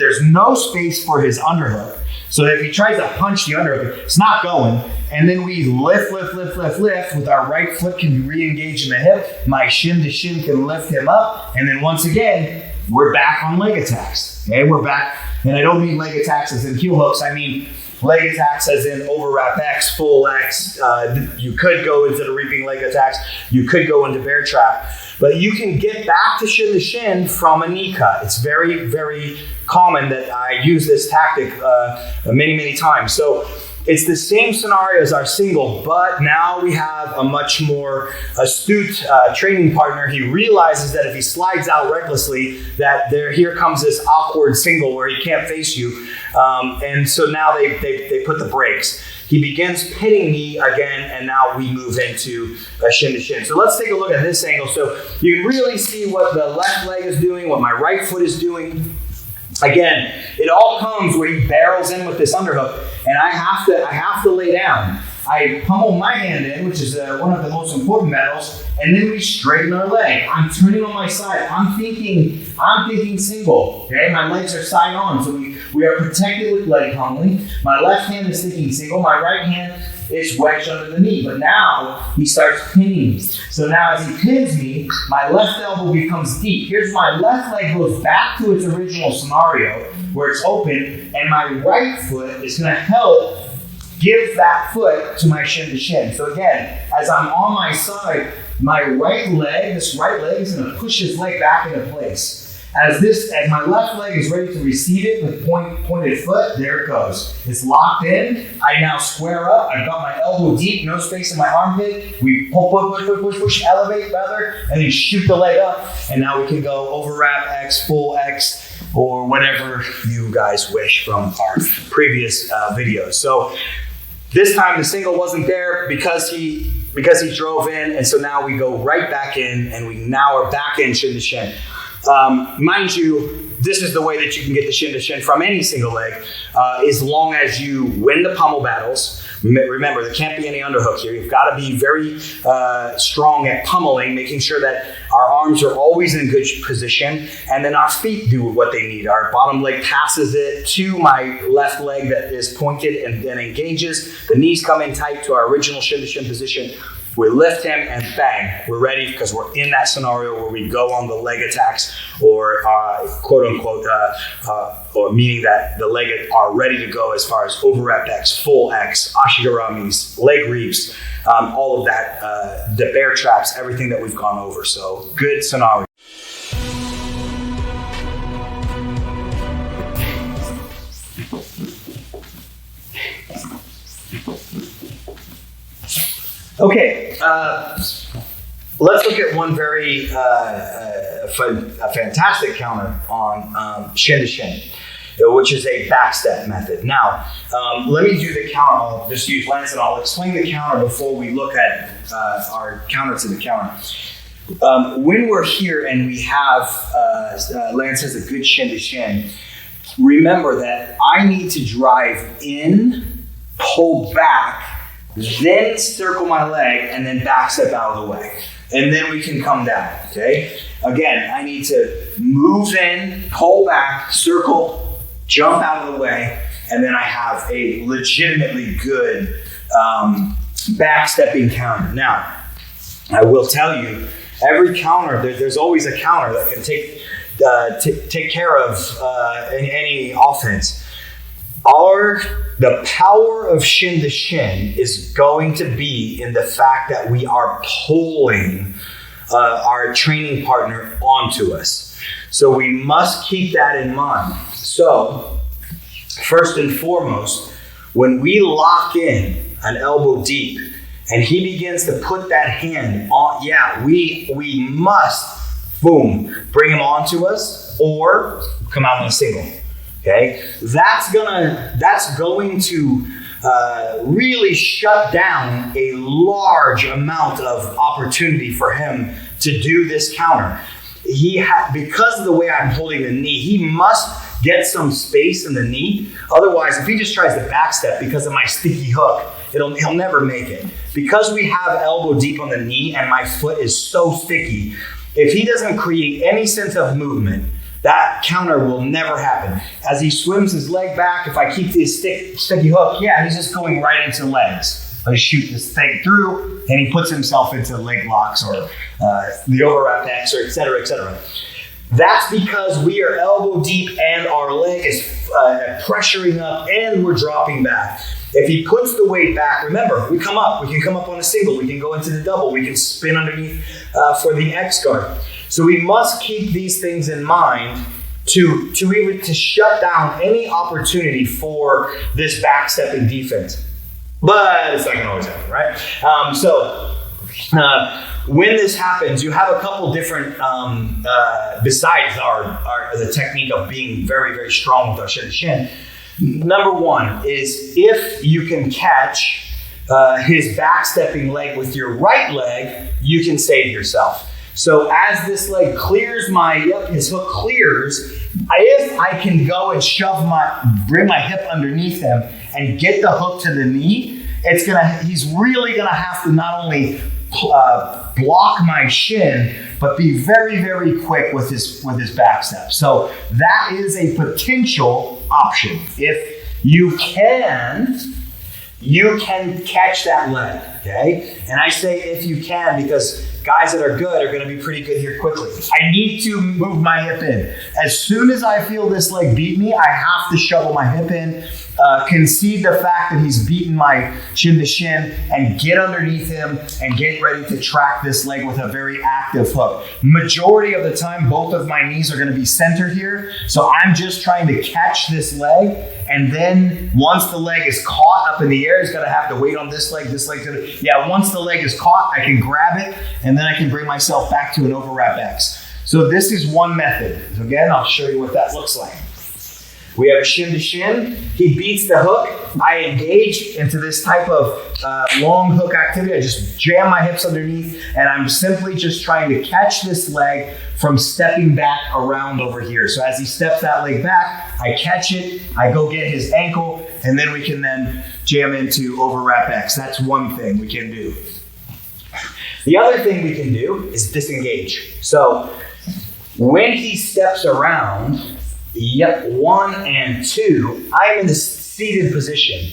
There's no space for his underhook. So if he tries to punch the underhook, it's not going. And then we lift with our right foot can be re-engaged in the hip. My shin to shin can lift him up. And then once again, we're back on leg attacks. Okay, we're back. And I don't mean leg attacks as in heel hooks. I mean leg attacks as in overwrap X, full X. You could go into the reaping leg attacks. You could go into bear trap. But you can get back to shin from a knee cut. It's very, very common that I use this tactic many times. So it's the same scenario as our single, but now we have a much more astute training partner. He realizes that if he slides out recklessly, that here comes this awkward single where he can't face you. And so now they put the brakes. He begins pitting me again, and now we move into a shin to shin. So let's take a look at this angle. So you can really see what the left leg is doing, what my right foot is doing. Again, it all comes where he barrels in with this underhook, and I have to lay down. I pummel my hand in, which is one of the most important metals, and then we straighten our leg. I'm turning on my side. I'm thinking single. Okay, my legs are side on, so we are protected with leg pummeling. My left hand is thinking single. My right hand is wedged under the knee. But now he starts pinning me. So now as he pins me, my left elbow becomes deep. Here's my left leg goes back to its original scenario where it's open, and my right foot is going to help give that foot to my shin to shin. So again, as I'm on my side, my this right leg is going to push his leg back into place. As my left leg is ready to receive it with pointed foot, there it goes. It's locked in. I now square up. I've got my elbow deep, no space in my armpit. We push, elevate rather, and then shoot the leg up. And now we can go overwrap X, full X, or whatever you guys wish from our previous videos. So this time the single wasn't there because he drove in, and so now we go right back in, and we now are back in shin to shin. Mind you, this is the way that you can get the shin to shin from any single leg, as long as you win the pummel battles. Remember, there can't be any underhook here. You've got to be very strong at pummeling, making sure that our arms are always in good position, and then our feet do what they need. Our bottom leg passes it to my left leg that is pointed and then engages. The knees come in tight to our original shin to shin position. We lift him and bang, we're ready because we're in that scenario where we go on the leg attacks or quote unquote, or meaning that the leg are ready to go as far as overwrap X, full X, ashigaramis, leg reaps, all of that, the bear traps, everything that we've gone over. So good scenario. Okay, let's look at one very fantastic counter on shin to shin, which is a backstep method. Now, let me do the counter. I'll just use Lance and I'll explain the counter before we look at our counter to the counter. When we're here and we have, Lance has a good shin to shin, remember that I need to drive in, pull back, then circle my leg, and then back step out of the way. And then we can come down, okay? Again, I need to move in, pull back, circle, jump out of the way, and then I have a legitimately good back-stepping counter. Now, I will tell you, every counter, there's always a counter that can take care of any offense. The power of shin to shin is going to be in the fact that we are pulling our training partner onto us. So we must keep that in mind. So first and foremost, when we lock in an elbow deep and he begins to put that hand on, we must, boom, bring him onto us or come out on a single. Okay, that's going to really shut down a large amount of opportunity for him to do this counter. Because of the way I'm holding the knee, he must get some space in the knee. Otherwise, if he just tries to backstep because of my sticky hook, he'll never make it. Because we have elbow deep on the knee and my foot is so sticky, if he doesn't create any sense of movement, That counter will never happen. As he swims his leg back, if I keep this sticky hook, yeah, he's just going right into legs. I shoot this thing through, and he puts himself into leg locks or the overwrap X, or et cetera, et cetera. That's because we are elbow deep and our leg is pressuring up and we're dropping back. If he puts the weight back, remember, we come up. We can come up on a single. We can go into the double. We can spin underneath for the X guard. So we must keep these things in mind to shut down any opportunity for this backstepping defense. But it's not going to always happen, right? When this happens, you have a couple different, besides the technique of being very, very strong with our shin to shin. Number one is if you can catch his backstepping leg with your right leg, you can save yourself. So as this leg clears his hook clears, if I can go and bring my hip underneath him and get the hook to the knee, he's really gonna have to not only block my shin, but be very, very quick with his back step. So that is a potential option. If you can catch that leg, okay? And I say if you can because guys that are good are going to be pretty good here quickly. I need to move my hip in. As soon as I feel this leg beat me, I have to shovel my hip in, concede the fact that he's beaten my shin to shin, and get underneath him and get ready to track this leg with a very active hook. Majority of the time, both of my knees are going to be centered here. So I'm just trying to catch this leg. And then once the leg is caught up in the air, he's going to have to wait on this leg. Once the leg is caught, I can grab it, and then I can bring myself back to an overwrap X. So this is one method. So again, I'll show you what that looks like. We have a shin to shin. He beats the hook. I engage into this type of long hook activity. I just jam my hips underneath, and I'm simply just trying to catch this leg from stepping back around over here. So as he steps that leg back, I catch it, I go get his ankle, and then we can then jam into overwrap X. That's one thing we can do. The other thing we can do is disengage. So when he steps around, 1 and 2, I'm in the seated position.